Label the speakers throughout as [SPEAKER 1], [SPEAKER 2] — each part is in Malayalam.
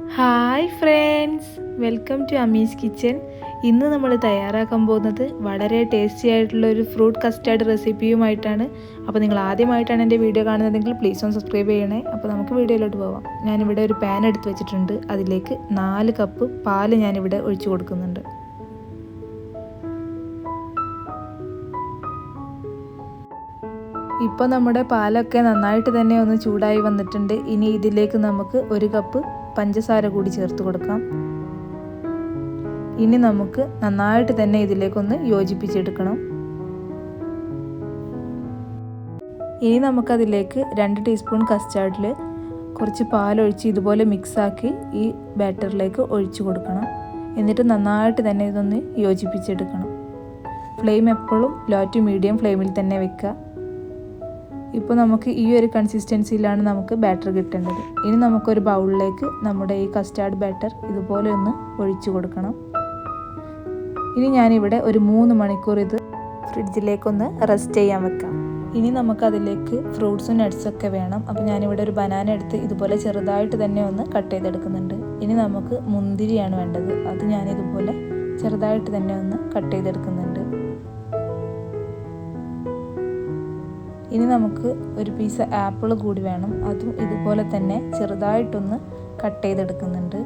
[SPEAKER 1] ഹായ് ഫ്രണ്ട്സ്, വെൽക്കം ടു അമീസ് കിച്ചൻ. ഇന്ന് നമ്മൾ തയ്യാറാക്കാൻ പോകുന്നത് വളരെ ടേസ്റ്റി ആയിട്ടുള്ള ഒരു ഫ്രൂട്ട് കസ്റ്റാർഡ് റെസിപ്പിയുമായിട്ടാണ്. അപ്പോൾ നിങ്ങൾ ആദ്യമായിട്ടാണ് എൻ്റെ വീഡിയോ കാണുന്നതെങ്കിൽ പ്ലീസ് ഒന്ന് സബ്സ്ക്രൈബ് ചെയ്യണേ. അപ്പോൾ നമുക്ക് വീഡിയോയിലോട്ട് പോവാം. ഞാനിവിടെ ഒരു പാൻ എടുത്ത് വെച്ചിട്ടുണ്ട്. അതിലേക്ക് 4 കപ്പ് പാല് ഞാനിവിടെ ഒഴിച്ചു കൊടുക്കുന്നുണ്ട്. ഇപ്പോൾ നമ്മുടെ പാലൊക്കെ നന്നായിട്ട് തന്നെ ഒന്ന് ചൂടായി വന്നിട്ടുണ്ട്. ഇനി ഇതിലേക്ക് നമുക്ക് 1 കപ്പ് പഞ്ചസാര കൂടി ചേർത്ത് കൊടുക്കാം. ഇനി നമുക്ക് നന്നായിട്ട് തന്നെ ഇതിലേക്കൊന്ന് യോജിപ്പിച്ചെടുക്കണം. ഇനി നമുക്കതിലേക്ക് 2 ടീസ്പൂൺ കസ്റ്റാർഡിൽ കുറച്ച് പാലൊഴിച്ച് ഇതുപോലെ മിക്സാക്കി ഈ ബാറ്ററിലേക്ക് ഒഴിച്ചു കൊടുക്കണം. എന്നിട്ട് നന്നായിട്ട് തന്നെ ഇതൊന്ന് യോജിപ്പിച്ചെടുക്കണം. ഫ്ലെയിം എപ്പോഴും ലോ ടു മീഡിയം ഫ്ലെയിമിൽ തന്നെ വെക്കുക. ഇപ്പോൾ നമുക്ക് ഈ ഒരു കൺസിസ്റ്റൻസിയിലാണ് നമുക്ക് ബാറ്റർ കിട്ടേണ്ടത്. ഇനി നമുക്കൊരു ബൗളിലേക്ക് നമ്മുടെ ഈ കസ്റ്റാർഡ് ബാറ്റർ ഇതുപോലെ ഒന്ന് ഒഴിച്ചു കൊടുക്കണം. ഇനി ഞാനിവിടെ ഒരു 3 മണിക്കൂർ ഇത് ഫ്രിഡ്ജിലേക്കൊന്ന് റെസ്റ്റ് ചെയ്യാൻ വെക്കാം. ഇനി നമുക്കതിലേക്ക് ഫ്രൂട്ട്സും നട്ട്സൊക്കെ വേണം. അപ്പോൾ ഞാനിവിടെ ഒരു ബനാന എടുത്ത് ഇതുപോലെ ചെറുതായിട്ട് തന്നെ ഒന്ന് കട്ട് ചെയ്തെടുക്കുന്നുണ്ട്. ഇനി നമുക്ക് മുന്തിരിയാണ് വേണ്ടത്. അത് ഞാനിതുപോലെ ചെറുതായിട്ട് തന്നെ ഒന്ന് കട്ട് ചെയ്തെടുക്കുന്നുണ്ട്. ഇനി നമുക്ക് ഒരു പീസ് ആപ്പിൾ കൂടി വേണം. അതും ഇതുപോലെ തന്നെ ചെറുതായിട്ടൊന്ന് കട്ട് ചെയ്തെടുക്കുന്നുണ്ട്.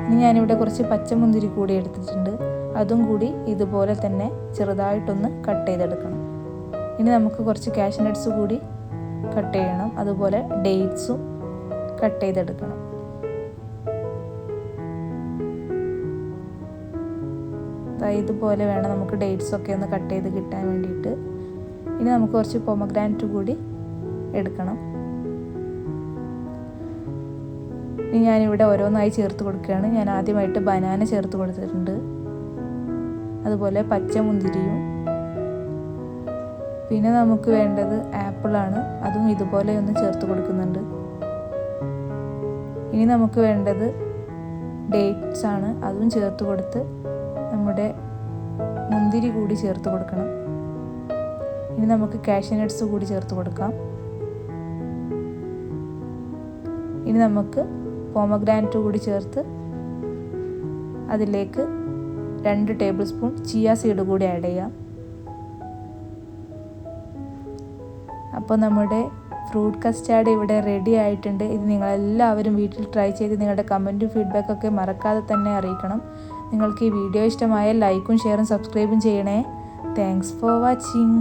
[SPEAKER 1] ഇനി ഞാനിവിടെ കുറച്ച് പച്ചമുന്തിരി കൂടി എടുത്തിട്ടുണ്ട്. അതും കൂടി ഇതുപോലെ തന്നെ ചെറുതായിട്ടൊന്ന് കട്ട് ചെയ്തെടുക്കണം. ഇനി നമുക്ക് കുറച്ച് കാഷ്യൂ നട്ട്സ് കൂടി കട്ട് ചെയ്യണം. അതുപോലെ ഡേറ്റ്സും കട്ട് ചെയ്തെടുക്കണം. ഇതുപോലെ വേണം നമുക്ക് ഡേറ്റ്സൊക്കെ ഒന്ന് കട്ട് ചെയ്ത് കിട്ടാൻ വേണ്ടിയിട്ട്. ഇനി നമുക്ക് കുറച്ച് പൊമഗ്രാനറ്റ് കൂടി എടുക്കണം. ഇനി ഞാനിവിടെ ഓരോന്നായി ചേർത്ത് കൊടുക്കുകയാണ്. ഞാൻ ആദ്യമായിട്ട് ബനാന ചേർത്ത് കൊടുത്തിട്ടുണ്ട്. അതുപോലെ പച്ചമുന്തിരിയും. പിന്നെ നമുക്ക് വേണ്ടത് ആപ്പിളാണ്. അതും ഇതുപോലെ ഒന്ന് ചേർത്ത് കൊടുക്കുന്നുണ്ട്. ഇനി നമുക്ക് വേണ്ടത് ഡേറ്റ്സ് ആണ്. അതും ചേർത്ത് കൊടുത്ത് നമ്മുടെ മുന്തിരി കൂടി ചേർത്ത് കൊടുക്കണം. ഇനി നമുക്ക് കാഷ്യൂ നട്ട്സ് കൂടി ചേർത്ത് കൊടുക്കാം. ഇനി നമുക്ക് പൊമഗ്രാനറ്റ് കൂടി ചേർത്ത് അതിലേക്ക് 2 ടേബിൾ സ്പൂൺ ചിയ സീഡ് കൂടി ആഡ് ചെയ്യാം. അപ്പോൾ നമ്മുടെ ഫ്രൂട്ട് കസ്റ്റാർഡ് ഇവിടെ റെഡി ആയിട്ടുണ്ട്. ഇത് നിങ്ങളെല്ലാവരും വീട്ടിൽ ട്രൈ ചെയ്ത് നിങ്ങളുടെ കമൻറ്റും ഫീഡ്ബാക്കൊക്കെ മറക്കാതെ തന്നെ അറിയിക്കണം. നിങ്ങൾക്ക് ഈ വീഡിയോ ഇഷ്ടമായാൽ ലൈക്കും ഷെയറും സബ്സ്ക്രൈബും ചെയ്യണേ. Thanks for watching.